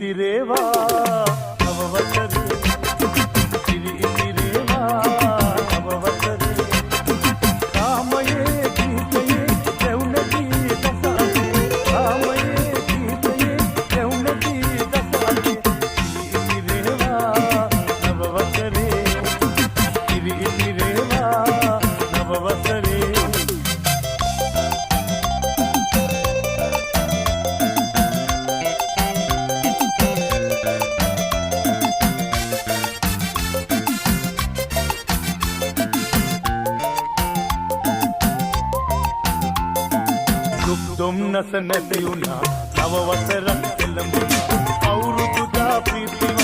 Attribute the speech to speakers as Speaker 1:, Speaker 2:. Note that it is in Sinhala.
Speaker 1: ඉතිරේවා නවවසරේ ඉතිරේවා නවවසරේ කාමයේ ගීතයේ රැවුනදී දසාවේ කාමයේ ගීතයේ රැවුනදී දසාවේ ඉතිරේවා නවවසරේ ඉතිරේවා නවවසරේ දුම්නස නැති වුණා නව වසරක් එළඹුණා අවුරුදු දා ප්‍රීති